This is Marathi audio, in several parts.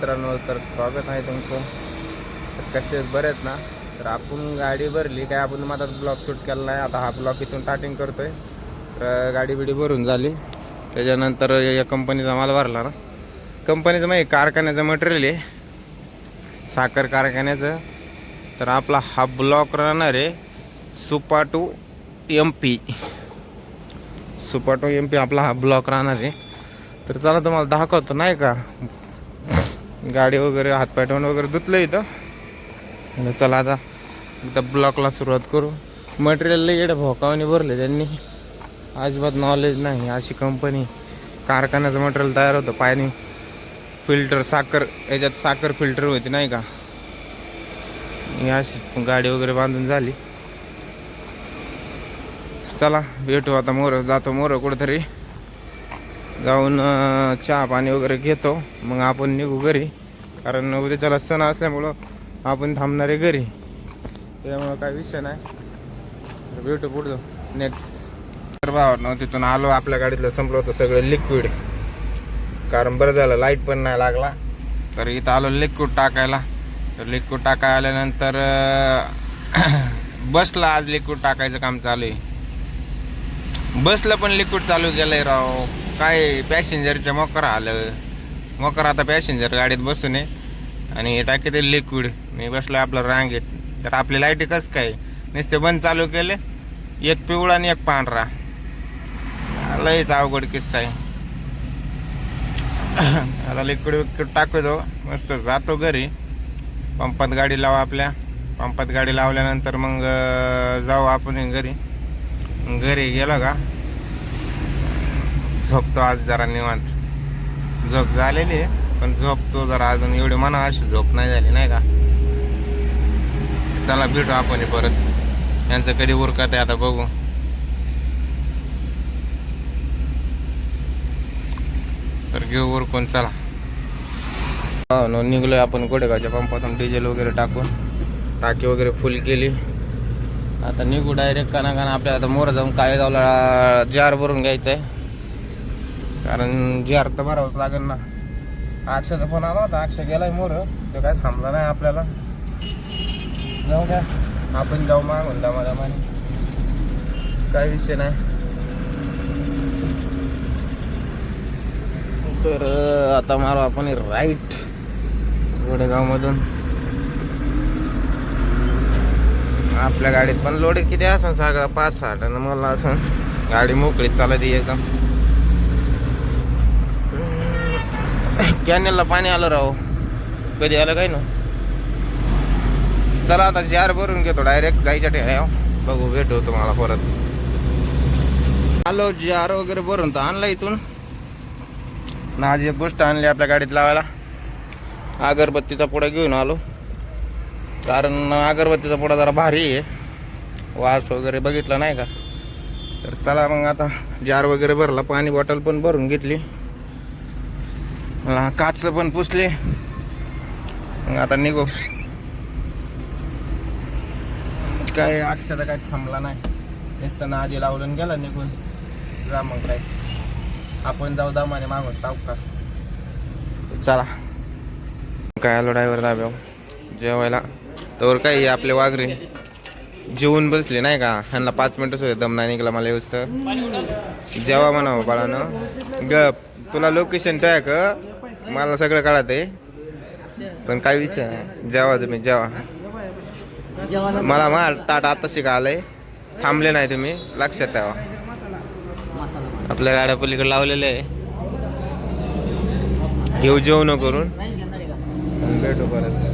मित्रांनो, तर स्वागत आहे तुमचं. तर कसे बरे आहेत ना? तर आपण गाडी भरली काय, आपण माझा ब्लॉग शूट केला नाही. आता हा ब्लॉग इथून स्टार्टिंग करतोय. तर गाडी बिडी भरून झाली. त्याच्यानंतर या कंपनीचा माल भरला ना. कंपनीचं माहिती कारखान्याचं मटेरियल आहे, साखर कारखान्याचं. तर आपला हा ब्लॉक राहणार आहे सुपाटू MP. सुपाटू MP आपला हा ब्लॉक राहणार आहे. तर चला तुम्हाला दाखवतो नाही का, गाडी वगैरे हातपाय ठेवून वगैरे धुतलं इथं. चला आता इथं ब्लॉकला सुरुवात करू. मटेरियल येडं भोकावणी भरले त्यांनी, अजिबात नॉलेज नाही. अशी कंपनी, कारखान्याचं मटेरियल तयार होतं. पाणी फिल्टर, साखर, याच्यात साखर फिल्टर होती नाही का. अशी गाडी वगैरे बांधून झाली. चला भेटू आता. जातो मोर कुठेतरी जाऊन चहा पाणी वगैरे घेतो, मग आपण निघू घरी. कारण उद्याच्याला सण असल्यामुळं आपण थांबणार आहे घरी, त्यामुळं काही विषय नाही. भेटू पुढं नेक्स्ट. तर भावांनो, तिथून आलो. आपल्या गाडीतलं संपलं होतं सगळं लिक्विड, कारण बरं झालं लाईट पण नाही लागला. तर इथं आलो लिक्विड टाकायला. तर लिक्विड टाकायला आल्यानंतर बसला आज लिक्विड टाकायचं काम चालू आहे. बसला पण लिक्विड चालू केलंय राव. काय पॅसेंजरच्या मोकर आलं. मोकर आता पॅसेंजर गाडीत बसून आहे आणि टाकी ते लिक्विड. मी बसलो आपलं रांगेत. तर आपली लाईट कसं काय नुसते बंद चालू केले, एक पिवळा आणि एक पांढरा. लयच अवघड किस्सा आहे. आता लिक्विड विक्विड टाकतो, मस्त जातो घरी. पंपात गाडी लावा आपल्या. पंपात गाडी लावल्यानंतर मग जाऊ आपण घरी. घरी गेलो का झोपतो. आज जरा निवांत झोप झालेली आहे, पण झोपतो जरा अजून. एवढी मना अशी झोप नाही झाली नाही का. चला भेटू आपण परत. यांचं कधी उरकत आहे आता बघू. तर घेऊ उरकून. चला निघलोय आपण कोडेगावच्या पंपातून. डिझेल वगैरे टाकून टाकी वगैरे फुल केली. आता निघू डायरेक्ट. काना आपल्याला आता मोर जाऊन काळेगावला जार भरून घ्यायचं आहे, कारण जार तर भरावंच लागेल ना. अक्षयचा फोन आला होता, अक्षय गेलाय मोर. तो काय थांबला नाही आपल्याला. जाऊ द्या, आपण जाऊ मागून दमादमाने, काय विषय नाही. तर आता मारू आपण राईट गोडेगावमधून. आपल्या गाडीत पण लोड किती असं सगळं 5-6 टन मला असं. गाडी मोकळीत चालत एकदम. कॅनेलला पाणी आलं राव, कधी आलं काय ना. चला आता जार भरून घेतो डायरेक्ट गाईच्या ठेव. बघू भेटू तुम्हाला परत. आलो जार वगैरे भरून तर आणला इथून. ना आज एक गोष्ट आणली आपल्या गाडीत लावायला. अगरबत्तीचा पुडा घेऊन आलो, कारण अगरबत्तीचा पुडा जरा भारी आहे. वास वगैरे बघितला नाही का. तर चला मग आता जार वगैरे भरला. पाणी बॉटल पण भरून घेतली, काच पण पुसले. मग आता निघू. काय अक्षता काय थांबला नाही, नुसतं आधी लावलं गेला निघून. जा मग काय आपण जाऊ दमाने मागून सावकाश. चला काय आलो ड्रायव्हर दाब्यावर जेवायला. तर काही आपले वाघरे जेवून बसले नाही का. ह्यांना 5 मिनिटच होते, दम नाही निघाला मला येऊस तर. जेवा म्हणावं बाळानं. गप, तुला लोकेशन टॅक मला सगळं कळत आहे, पण काय विषय नाही. जेवा तुम्ही जेवा. मला ताट आता शिकायलंय. थांबले नाही तुम्ही, लक्षात ठेवा. आपल्या गाड्या पलीकडे लावलेले आहे. घेऊ जेवण करून भेटू परत.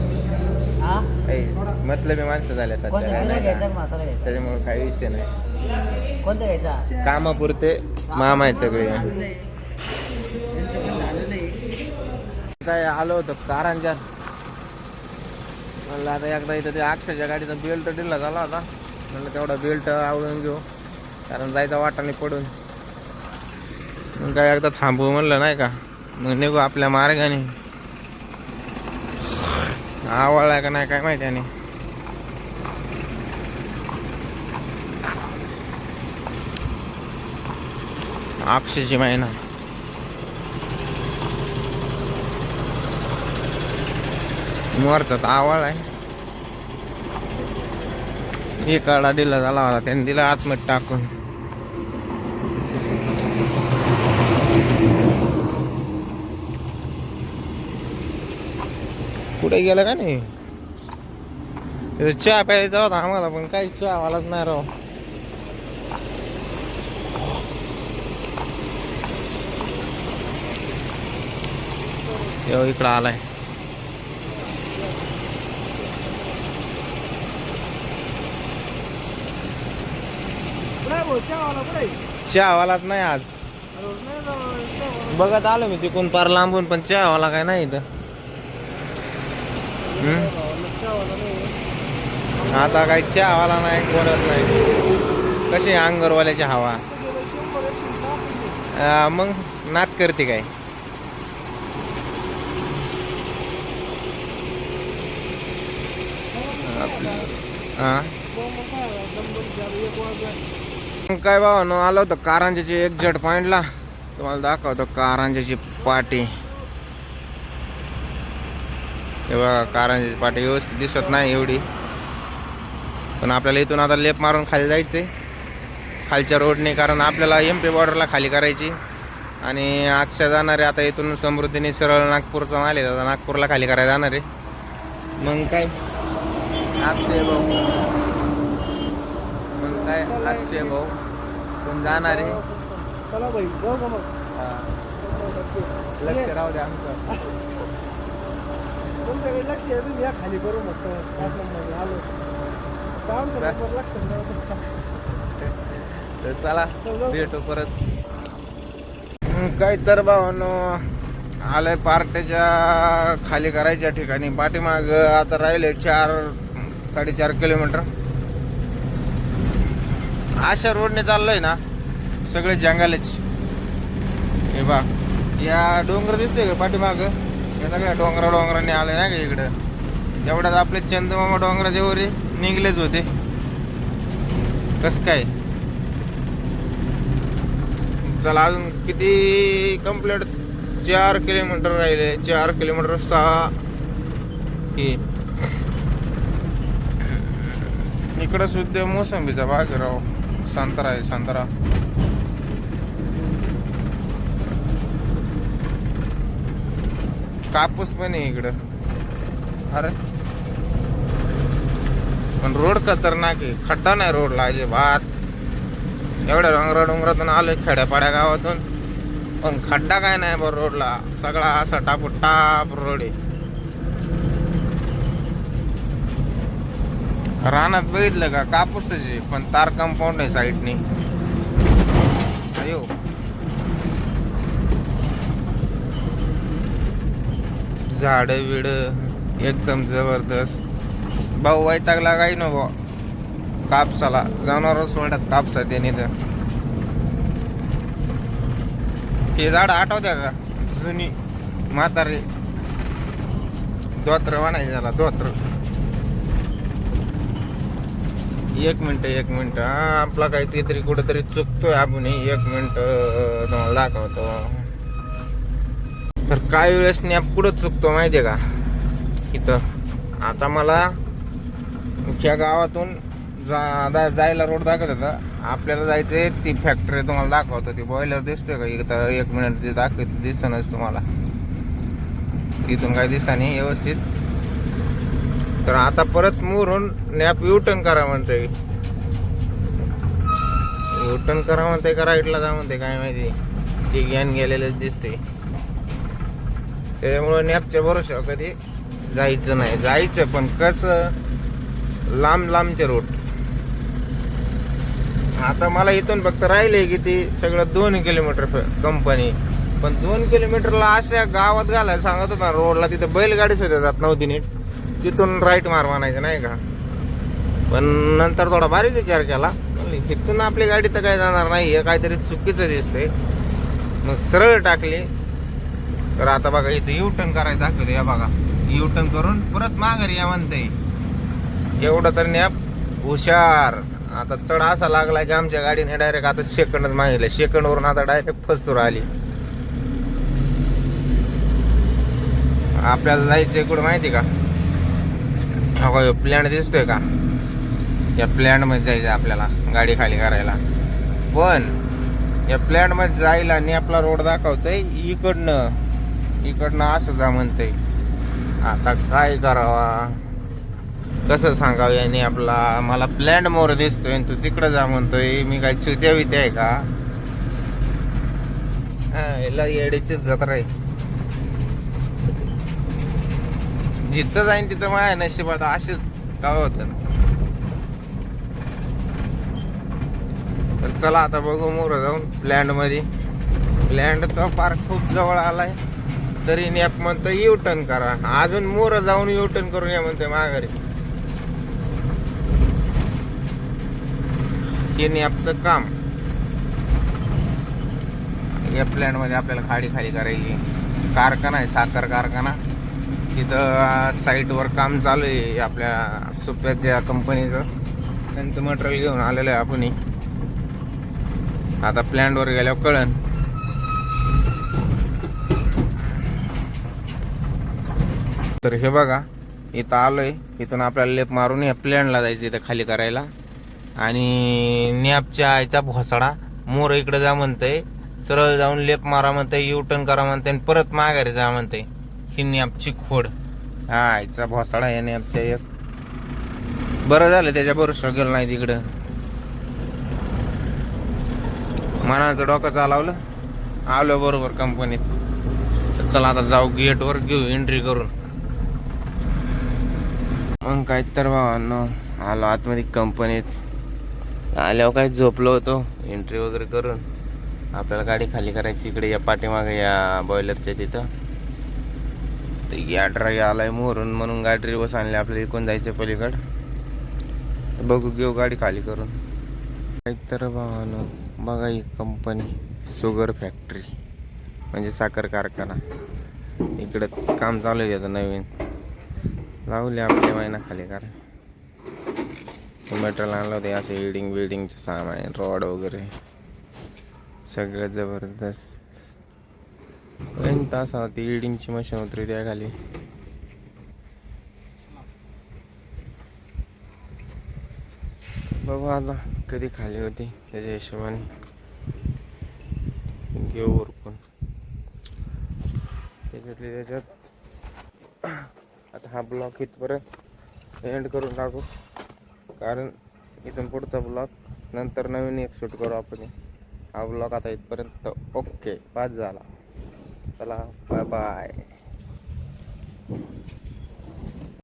मतलब माणसं झाल्या सध्या, त्याच्यामुळे काही विषय नाही. कामापुरते मामा आहे सगळे. काय आलो होतं कारंजा. म्हणलं आता एकदा इथं ते अक्षयच्या गाडीचा बेल्ट ढिला झाला होता. म्हणलं तेवढा बेल्ट आवडून घेऊ, कारण जायचा वाटाने पडून. मग काय एकदा थांबू म्हणलं नाही का. मग निघू आपल्या मार्गाने. आवडला का नाही काय माहिती. आणि अक्षयची महिना मोरचा तर आवळ आहे. इकडा दिला झाला मला, त्यांनी दिला आतमध्ये टाकून. कुठे गेलं का नाही? चहा प्यायचा होता आम्हाला, पण काही चहा वालाच नाही राव. इकडं आलाय. चहावालाच नाही आज. बघत आलो मी तिकून पार लांबून, पण चहावाला काय नाही इथं. आता काही चहावाला नाही, कोणच नाही. कशी अंगरवाल्याची हवा. मग नात करते काय. हा काय भावानो, आलो होतो कारंजाची एक्झॅक्ट पॉइंटला. तुम्हाला दाखवतो कारंजाची पाटी. हे बघा कारंजाची पाटी व्यवस्थित दिसत नाही एवढी, पण आपल्याला इथून आता लेप मारून खाली जायचंय खालच्या रोडने, कारण आपल्याला MP बॉर्डरला खाली करायची. आणि अक्षय जाणार आहे आता इथून समृद्धीने सरळ नागपूरचा माल आहे, नागपूरला खाली करायला जाणार आहे. मग काय अक्षय भाऊ, मग काय अक्षय भाऊ पण जाणार आहे. चला भाई, जाऊ का मग? लक्ष राहू द्या आमचं. तुमच्याकडे लक्ष आहे, तुम्ही या खाली करू मग 5 नंबर आलो आमचं नंबर लक्षात राहू. तर चला भेटू परत. काय तर भावानो, आलंय पार्ट्याच्या खाली करायच्या ठिकाणी. पाठीमाग आता राहिले 4-4.5 किलोमीटर. अशा रोडने चाललोय ना, सगळे जंगलच. हे बा या डोंगर दिसतोय का पाठीमाग, या सगळ्या डोंगराने आले ना का इकडं. एवढ्यात आपले चंदमामा डोंगराच्या वर निघलेच होते. कस काय. चला अजून किती कंप्लीट, 4 किलोमीटर राहिले. 4 किलोमीटर 6 हे. इकडं सुद्धा मोसंबीचा बाग राव. संत्रा आहे, संत्रा. कापूस पण आहे इकडं. अरे पण रोड खतरनाक आहे, खड्डा नाही रोडला अजिबात. एवढ्या डोंगरातून आलोय खेड्यापाड्या गावातून, पण खड्डा काय नाही बरं रोडला. सगळा असा टाप रोड आहे. रानात बघितलं का कापूसच आहे, पण तार कंपाऊंड आहे साईडनी. अयो झाड विड एकदम जबरदस्त. भाऊ वैतागला काही नको कापसाला, जनावर सोडत कापसा त्याने. तर हे झाड आठवत्या का, जुनी म्हातारे धोत्र म्हणायचे त्याला, धोत्र. एक मिनिट हा, आपला काहीतरी कुठेतरी चुकतोय आपण. 1 मिनिट तुम्हाला दाखवतो. तर काही वेळेस स्नॅप कुठं चुकतो माहितीये का, इथं. आता मला ह्या गावातून जायला रोड दाखवत होता. आपल्याला जायचंय ती फॅक्टरी, तुम्हाला दाखवतो. ती बॉयलर दिसतोय का इथं, 1 मिनिट ते दाखवत दिसनच तुम्हाला. इथून काही दिसा नाही व्यवस्थित. तर आता परत मोरून नॅप युटर्न करा म्हणते. युटर्न करा म्हणते का राईटला जा म्हणते काय माहिती. ती ज्ञान गेलेलंच दिसते. त्याच्यामुळं नॅपच्या भरोशा कधी जायचं नाही. जायचं पण कसं, लांबचे रूट. आता मला इथून फक्त राहिले किती, सगळं 2 किलोमीटर कंपनी. पण 2 किलोमीटरला अशा गावात घालायला सांगत होता रोडला. तिथं बैलगाडी सुद्धा जात नव्हती नीट. तिथून राईट मार म्हणायचं नाही का. पण नंतर थोडा बारीक विचार केला, तिथून आपली गाडी तर काय जाणार नाही, हे काहीतरी चुकीचं दिसतंय. मग सरळ टाकली. तर आता बघा इथं युटर्न करायचं दाखवते. या बघा युटर्न करून परत माघारी या म्हणते. एवढं तर नॅप हुशार. आता चढ असा लागला की आमच्या गाडीने डायरेक्ट आता सेकंडच मागितलं. सेकंडवरून आता डायरेक्ट फसवर आली. आपल्याला जायचंय कुठं माहिती का, बघा प्लॅन दिसतोय का, या प्लॅन मध्ये जायचं आपल्याला गाडी खाली करायला. पण या प्लॅन मध्ये जायला आणि आपला रोड दाखवतोय इकडनं असं जा म्हणतंय. आता काय करावा, कसं सांगावं याने आपला, मला प्लॅन मोर दिसतोय तू तिकडं जा म्हणतोय. मी काय चुत्या वित्या आहे का? याला येड्याचीच जत्रा आहे. जिथं जाईन तिथं माझ्या नशिबात असेच का होतं. तर चला आता बघू मोर जाऊन प्लॅन मध्ये. प्लॅन तर पार्क खूप जवळ आलाय, तरी नॅप म्हणतो यू टर्न करा. अजून मोर जाऊन यू टर्न करून या म्हणतोय माघारी. हे नॅपचं काम. या प्लॅन मध्ये आपल्याला खाडी खाली करायची. कारखाना आहे, साखर कारखाना. तिथं साईटवर काम चालू आहे आपल्या सुप्याच्या कंपनीचं. त्यांचं मटेरियल घेऊन आलेलं आहे आपण. आता प्लॅनवर गेल्यावर कळन. तर हे बघा इथं आलोय. इथून आपल्याला लेप मारून या प्लॅनला जायचं इथं खाली करायला. आणि नॅपच्या आईचा भोसडा मोर इकडे जा म्हणतंय, सरळ जाऊन लेप मारा म्हणतंय, यू टर्न करा म्हणते, आणि परत माघारी जा म्हणते. ही नॅपची खोड. हा आईचा भोसडा या नॅपच्या एक. बरं झालं त्याच्या बरोबर गेलं नाही तिकडं. मनाचं डोकं चालवलं, आलो बरोबर कंपनीत. तर चला आता जाऊ गेटवर, घेऊ एंट्री करून. मग काय तर भावांनो, आलो आतमध्ये कंपनीत. आल्यावर काय झोपलो होतो. एंट्री वगैरे करून आपल्याला गाडी खाली करायची. इकडे या पाठीमागे या बॉयलरच्या तिथं ते गॅड्राय आलाय मोरून, म्हणून गाडी बस आणली आपल्याला. इकडून जायचं पलीकड. तर बघू घेऊ गाडी खाली करून. तर भावानो बघा ही कंपनी, शुगर फॅक्टरी म्हणजे साखर कारखाना. इकडं काम चालू आहे त्याचं नवीन. लावले आपल्या महिना खाली करा. मटेरियल आणलं होते असे इल्डिंग बिल्डिंगचे सामान, रॉड वगैरे सगळं जबरदस्त. 2 तासात ती इल्डिंगची मशीन उतरली त्या खाली. बघू आता कधी खाली होती त्याच्या हिशोबाने घेऊ उरकून. त्याच्यात आता हा ब्लॉक इथपर्यंत एंड करून टाकू, कारण इथून पुढचा ब्लॉक नंतर नवीन एक शूट करू आपण. हा ब्लॉक आता इथपर्यंत ओके पास झाला. चला बाय बाय.